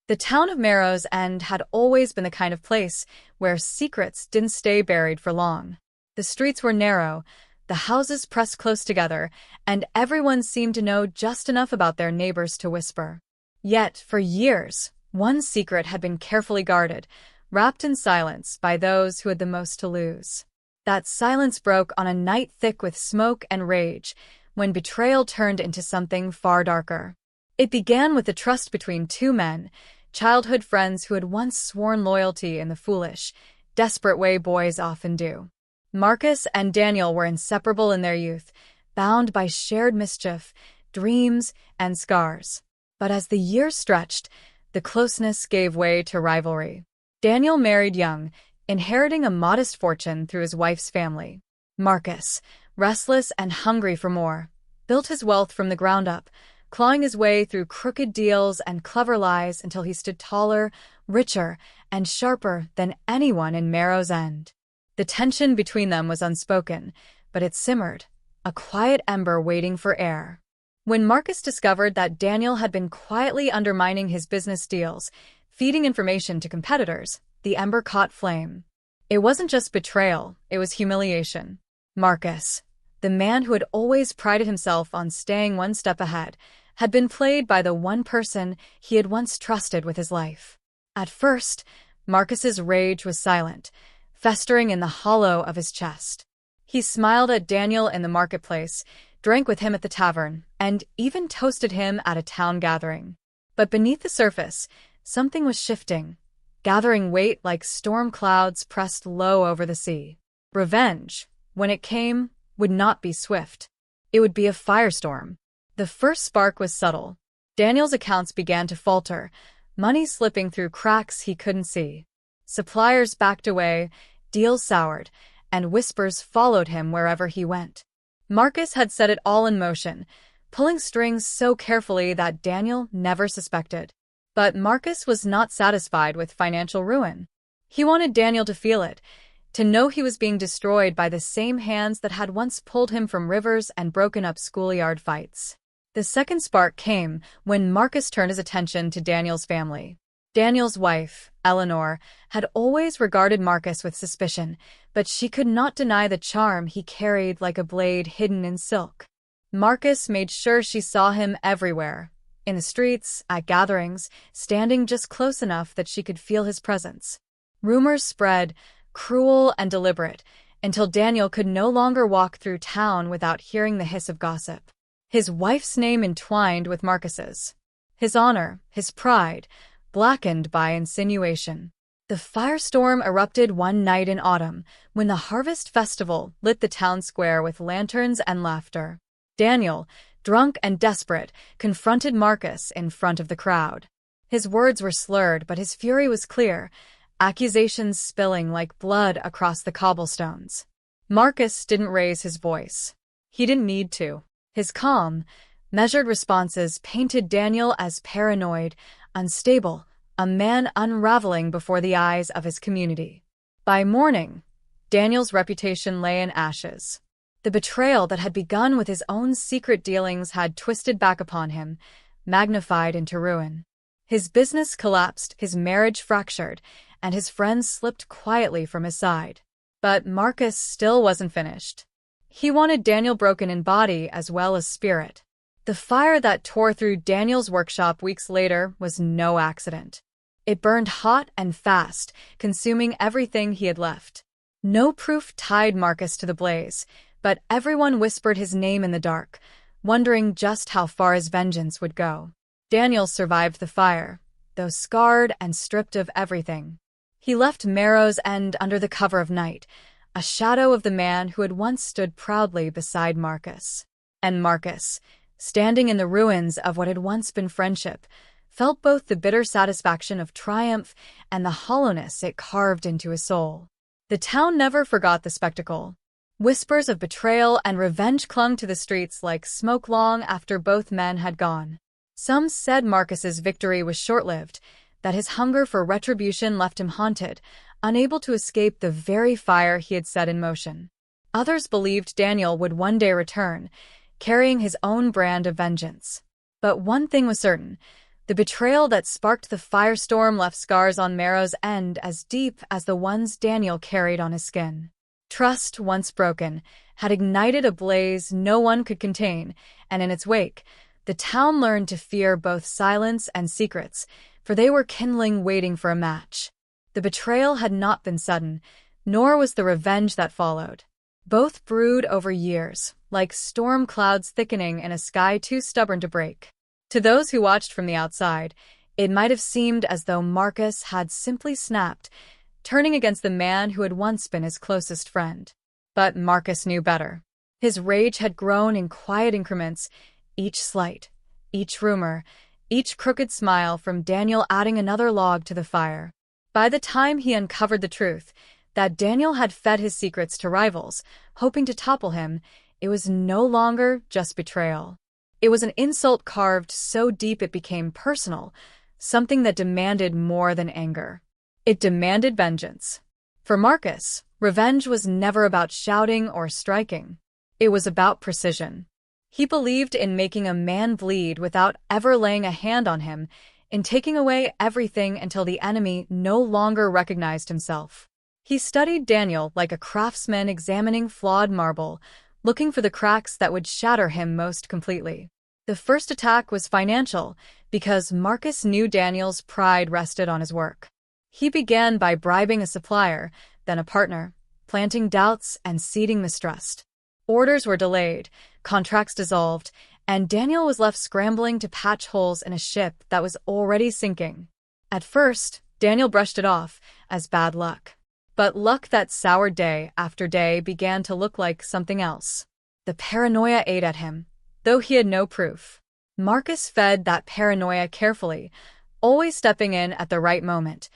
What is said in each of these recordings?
The town of Marrow's End had always been the kind of place where secrets didn't stay buried for long. The streets were narrow, the houses pressed close together, and everyone seemed to know just enough about their neighbors to whisper. Yet, for years, one secret had been carefully guarded, wrapped in silence by those who had the most to lose. That silence broke on a night thick with smoke and rage, when betrayal turned into something far darker. It began with the trust between two men, childhood friends who had once sworn loyalty in the foolish, desperate way boys often do. Marcus and Daniel were inseparable in their youth, bound by shared mischief, dreams, and scars. But as the years stretched, the closeness gave way to rivalry. Daniel married young, inheriting a modest fortune through his wife's family. Marcus, restless and hungry for more, built his wealth from the ground up, clawing his way through crooked deals and clever lies until he stood taller, richer, and sharper than anyone in Marrow's End. The tension between them was unspoken, but it simmered, a quiet ember waiting for air. When Marcus discovered that Daniel had been quietly undermining his business deals, feeding information to competitors, the ember caught flame. It wasn't just betrayal, it was humiliation. Marcus, the man who had always prided himself on staying one step ahead, had been played by the one person he had once trusted with his life. At first, Marcus's rage was silent, festering in the hollow of his chest. He smiled at Daniel in the marketplace, drank with him at the tavern, and even toasted him at a town gathering. But beneath the surface, something was shifting, gathering weight like storm clouds pressed low over the sea. Revenge, when it came, would not be swift. It would be a firestorm. The first spark was subtle. Daniel's accounts began to falter, money slipping through cracks he couldn't see. Suppliers backed away, deals soured, and whispers followed him wherever he went. Marcus had set it all in motion, pulling strings so carefully that Daniel never suspected. But Marcus was not satisfied with financial ruin. He wanted Daniel to feel it, to know he was being destroyed by the same hands that had once pulled him from rivers and broken up schoolyard fights. The second spark came when Marcus turned his attention to Daniel's family. Daniel's wife, Eleanor, had always regarded Marcus with suspicion, but she could not deny the charm he carried like a blade hidden in silk. Marcus made sure she saw him everywhere, in the streets, at gatherings, standing just close enough that she could feel his presence. Rumors spread, cruel and deliberate, until Daniel could no longer walk through town without hearing the hiss of gossip. His wife's name entwined with Marcus's. His honor, his pride, blackened by insinuation. The firestorm erupted one night in autumn, when the harvest festival lit the town square with lanterns and laughter. Daniel, drunk and desperate, confronted Marcus in front of the crowd. His words were slurred, but his fury was clear, accusations spilling like blood across the cobblestones. Marcus didn't raise his voice. He didn't need to. His calm, measured responses painted Daniel as paranoid, unstable, a man unraveling before the eyes of his community. By morning, Daniel's reputation lay in ashes. The betrayal that had begun with his own secret dealings had twisted back upon him, magnified into ruin. His business collapsed, his marriage fractured, and his friends slipped quietly from his side. But Marcus still wasn't finished. He wanted Daniel broken in body as well as spirit. The fire that tore through Daniel's workshop weeks later was no accident. It burned hot and fast, consuming everything he had left. No proof tied Marcus to the blaze, but everyone whispered his name in the dark, wondering just how far his vengeance would go. Daniel survived the fire, though scarred and stripped of everything. He left Marrow's End under the cover of night, a shadow of the man who had once stood proudly beside Marcus. And Marcus, standing in the ruins of what had once been friendship, felt both the bitter satisfaction of triumph and the hollowness it carved into his soul. The town never forgot the spectacle. Whispers of betrayal and revenge clung to the streets like smoke long after both men had gone. Some said Marcus's victory was short-lived, that his hunger for retribution left him haunted, unable to escape the very fire he had set in motion. Others believed Daniel would one day return, carrying his own brand of vengeance. But one thing was certain, The betrayal that sparked the firestorm left scars on Merrow's end as deep as the ones Daniel carried on his skin. Trust, once broken, had ignited a blaze no one could contain, and in its wake, the town learned to fear both silence and secrets, for they were kindling waiting for a match. The betrayal had not been sudden, nor was the revenge that followed. Both brewed over years, like storm clouds thickening in a sky too stubborn to break. To those who watched from the outside, it might have seemed as though Marcus had simply snapped, turning against the man who had once been his closest friend. But Marcus knew better. His rage had grown in quiet increments, each slight, each rumor, each crooked smile from Daniel adding another log to the fire. By the time he uncovered the truth, that Daniel had fed his secrets to rivals, hoping to topple him, it was no longer just betrayal. It was an insult carved so deep it became personal, something that demanded more than anger. It demanded vengeance. For Marcus, revenge was never about shouting or striking. It was about precision. He believed in making a man bleed without ever laying a hand on him, in taking away everything until the enemy no longer recognized himself. He studied Daniel like a craftsman examining flawed marble, looking for the cracks that would shatter him most completely. The first attack was financial, because Marcus knew Daniel's pride rested on his work. He began by bribing a supplier, then a partner, planting doubts and seeding mistrust. Orders were delayed, contracts dissolved, and Daniel was left scrambling to patch holes in a ship that was already sinking. At first, Daniel brushed it off as bad luck. But luck that soured day after day began to look like something else. The paranoia ate at him, though he had no proof. Marcus fed that paranoia carefully, always stepping in at the right moment,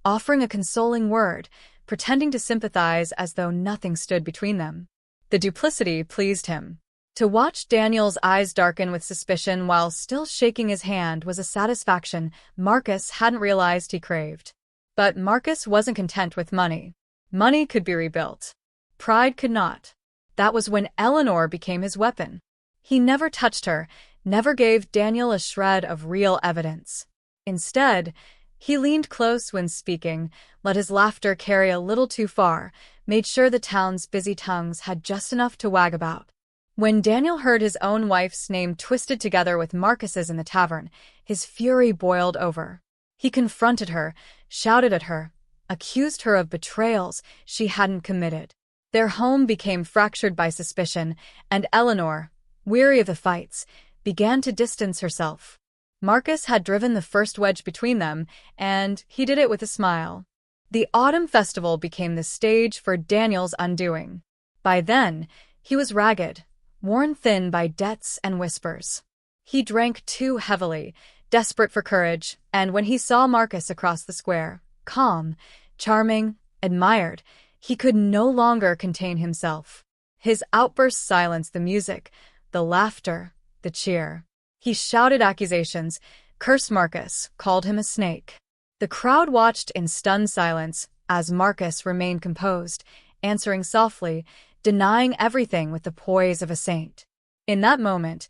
offering a consoling word, pretending to sympathize as though nothing stood between them. The duplicity pleased him. To watch Daniel's eyes darken with suspicion while still shaking his hand was a satisfaction Marcus hadn't realized he craved. But Marcus wasn't content with money. Money could be rebuilt. Pride could not. That was when Eleanor became his weapon. He never touched her, never gave Daniel a shred of real evidence. Instead, he leaned close when speaking, let his laughter carry a little too far, made sure the town's busy tongues had just enough to wag about. When Daniel heard his own wife's name twisted together with Marcus's in the tavern, his fury boiled over. He confronted her, shouted at her, accused her of betrayals she hadn't committed. Their home became fractured by suspicion, and Eleanor, weary of the fights, began to distance herself. Marcus had driven the first wedge between them, and he did it with a smile. The autumn festival became the stage for Daniel's undoing. By then, he was ragged, worn thin by debts and whispers. He drank too heavily, desperate for courage, and when he saw Marcus across the square, calm, charming, admired, he could no longer contain himself. His outbursts silenced the music, the laughter, the cheer. He shouted accusations, cursed Marcus, called him a snake. The crowd watched in stunned silence as Marcus remained composed, answering softly, denying everything with the poise of a saint. In that moment,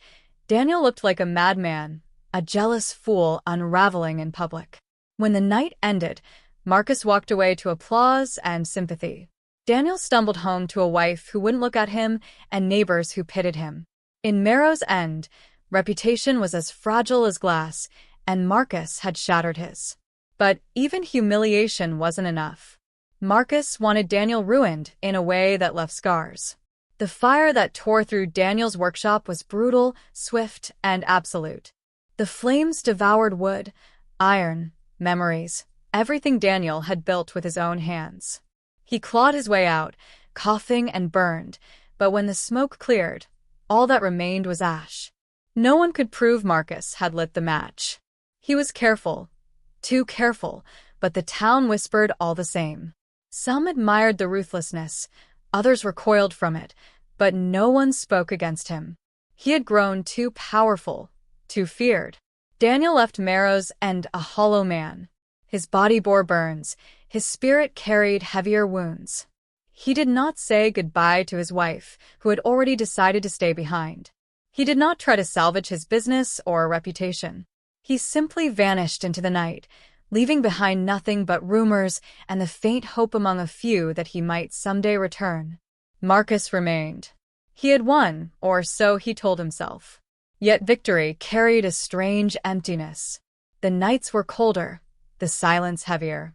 Daniel looked like a madman, a jealous fool unraveling in public. When the night ended, Marcus walked away to applause and sympathy. Daniel stumbled home to a wife who wouldn't look at him and neighbors who pitied him. In Merrow's End, reputation was as fragile as glass, and Marcus had shattered his. But even humiliation wasn't enough. Marcus wanted Daniel ruined in a way that left scars. The fire that tore through Daniel's workshop was brutal, swift, and absolute. The flames devoured wood, iron, memories, everything Daniel had built with his own hands. He clawed his way out, coughing and burned, but when the smoke cleared, all that remained was ash. No one could prove Marcus had lit the match. He was careful, too careful, but the town whispered all the same. Some admired the ruthlessness, others recoiled from it, but no one spoke against him. He had grown too powerful, too feared. Daniel left Merrow's End a hollow man. His body bore burns, his spirit carried heavier wounds. He did not say goodbye to his wife, who had already decided to stay behind. He did not try to salvage his business or reputation. He simply vanished into the night, leaving behind nothing but rumors and the faint hope among a few that he might someday return. Marcus remained. He had won, or so he told himself. Yet victory carried a strange emptiness. The nights were colder, the silence heavier.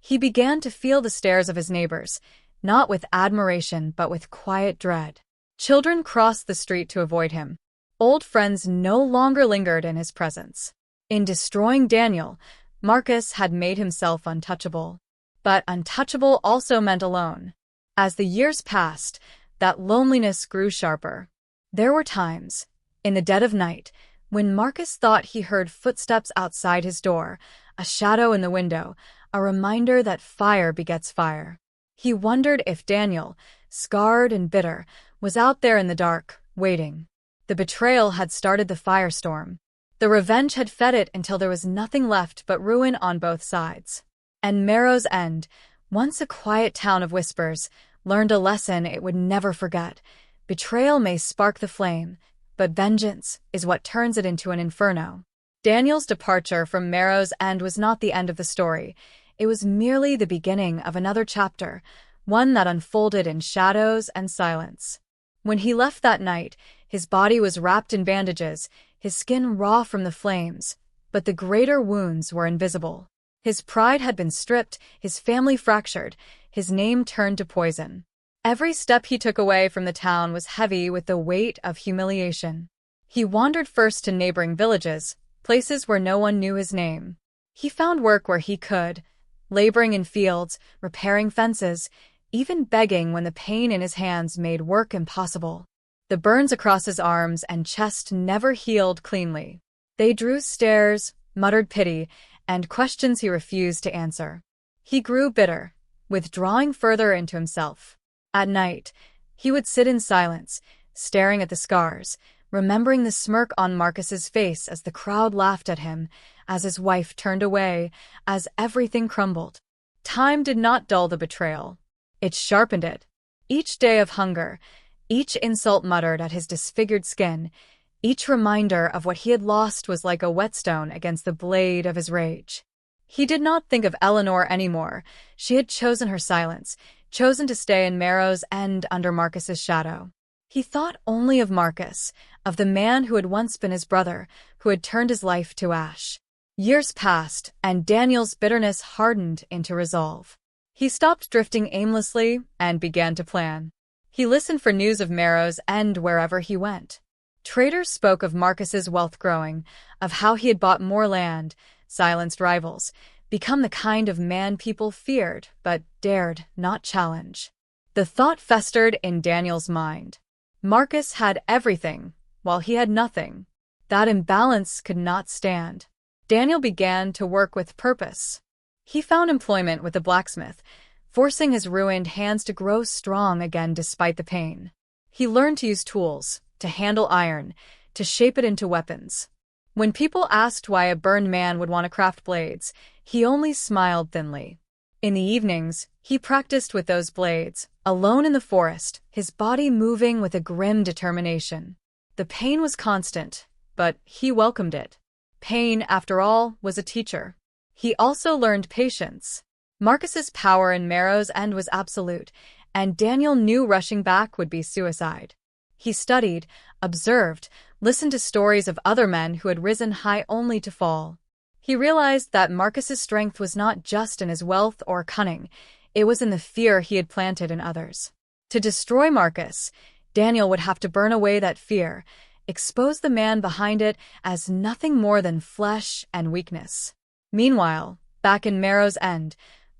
He began to feel the stares of his neighbors, not with admiration but with quiet dread. Children crossed the street to avoid him. Old friends no longer lingered in his presence. In destroying Daniel, Marcus had made himself untouchable. But untouchable also meant alone. As the years passed, that loneliness grew sharper. There were times, in the dead of night, when Marcus thought he heard footsteps outside his door, a shadow in the window, a reminder that fire begets fire. He wondered if Daniel, scarred and bitter, was out there in the dark, waiting. The betrayal had started the firestorm. The revenge had fed it until there was nothing left but ruin on both sides. And Marrow's End, once a quiet town of whispers, learned a lesson it would never forget. Betrayal may spark the flame, but vengeance is what turns it into an inferno. Daniel's departure from Marrow's End was not the end of the story. It was merely the beginning of another chapter, one that unfolded in shadows and silence. When he left that night, his body was wrapped in bandages, his skin raw from the flames, but the greater wounds were invisible. His pride had been stripped, his family fractured, his name turned to poison. Every step he took away from the town was heavy with the weight of humiliation. He wandered first to neighboring villages, places where no one knew his name. He found work where he could, laboring in fields, repairing fences, even begging when the pain in his hands made work impossible. The burns across his arms and chest never healed cleanly. They drew stares, muttered pity, and questions he refused to answer. He grew bitter, withdrawing further into himself. At night, he would sit in silence, staring at the scars, remembering the smirk on Marcus's face as the crowd laughed at him, as his wife turned away, as everything crumbled. Time did not dull the betrayal. It sharpened it. Each day of hunger, each insult muttered at his disfigured skin, each reminder of what he had lost was like a whetstone against the blade of his rage. He did not think of Eleanor anymore. She had chosen her silence, chosen to stay in Marrow's End under Marcus's shadow. He thought only of Marcus, of the man who had once been his brother, who had turned his life to ash. Years passed, and Daniel's bitterness hardened into resolve. He stopped drifting aimlessly and began to plan. He listened for news of Marrow's End wherever he went. Traders spoke of Marcus's wealth growing, of how he had bought more land, silenced rivals, become the kind of man people feared but dared not challenge. The thought festered in Daniel's mind. Marcus had everything, while he had nothing. That imbalance could not stand. Daniel began to work with purpose. He found employment with the blacksmith, forcing his ruined hands to grow strong again despite the pain. He learned to use tools, to handle iron, to shape it into weapons. When people asked why a burned man would want to craft blades, he only smiled thinly. In the evenings, he practiced with those blades, alone in the forest, his body moving with a grim determination. The pain was constant, but he welcomed it. Pain, after all, was a teacher. He also learned patience. Marcus's power in Marrow's End was absolute, and Daniel knew rushing back would be suicide. He studied, observed, listened to stories of other men who had risen high only to fall. He realized that Marcus's strength was not just in his wealth or cunning, it was in the fear he had planted in others. To destroy Marcus, Daniel would have to burn away that fear, expose the man behind it as nothing more than flesh and weakness. Meanwhile, back in Marrow's End,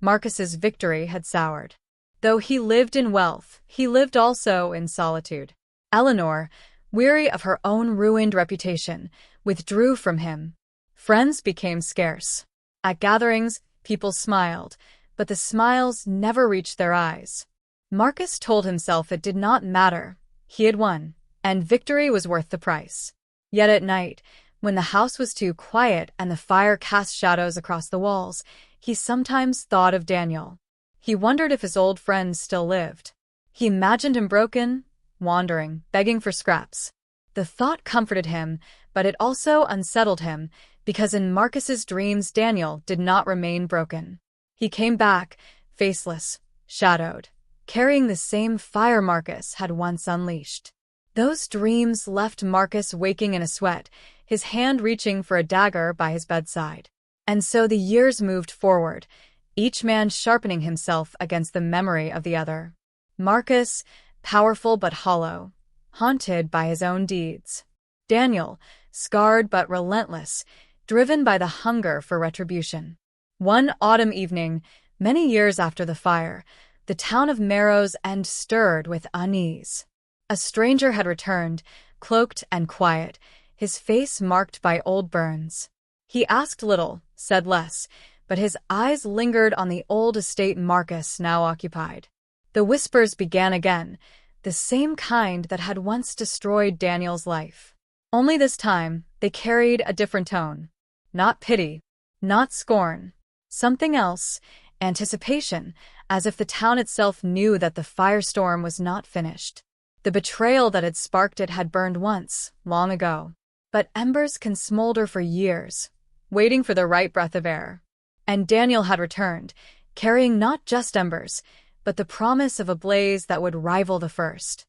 Marcus's victory had soured. Though he lived in wealth, he lived also in solitude. Eleanor, weary of her own ruined reputation, withdrew from him. Friends became scarce. At gatherings, people smiled, but the smiles never reached their eyes. Marcus told himself it did not matter. He had won, and victory was worth the price. Yet at night, when the house was too quiet and the fire cast shadows across the walls, he sometimes thought of Daniel. He wondered if his old friends still lived. He imagined him broken, wandering, begging for scraps. The thought comforted him, but it also unsettled him, because in Marcus's dreams Daniel did not remain broken. He came back, faceless, shadowed, carrying the same fire Marcus had once unleashed. Those dreams left Marcus waking in a sweat, his hand reaching for a dagger by his bedside. And so the years moved forward, each man sharpening himself against the memory of the other. Marcus, powerful but hollow, haunted by his own deeds. Daniel, scarred but relentless, driven by the hunger for retribution. One autumn evening, many years after the fire, the town of Narrow's End stirred with unease. A stranger had returned, cloaked and quiet, his face marked by old burns. He asked little, said less, but his eyes lingered on the old estate Marcus now occupied. The whispers began again, the same kind that had once destroyed Daniel's life. Only this time, they carried a different tone. Not pity, not scorn. Something else, anticipation, as if the town itself knew that the firestorm was not finished. The betrayal that had sparked it had burned once, long ago. But embers can smolder for years, waiting for the right breath of air. And Daniel had returned, carrying not just embers, but the promise of a blaze that would rival the first.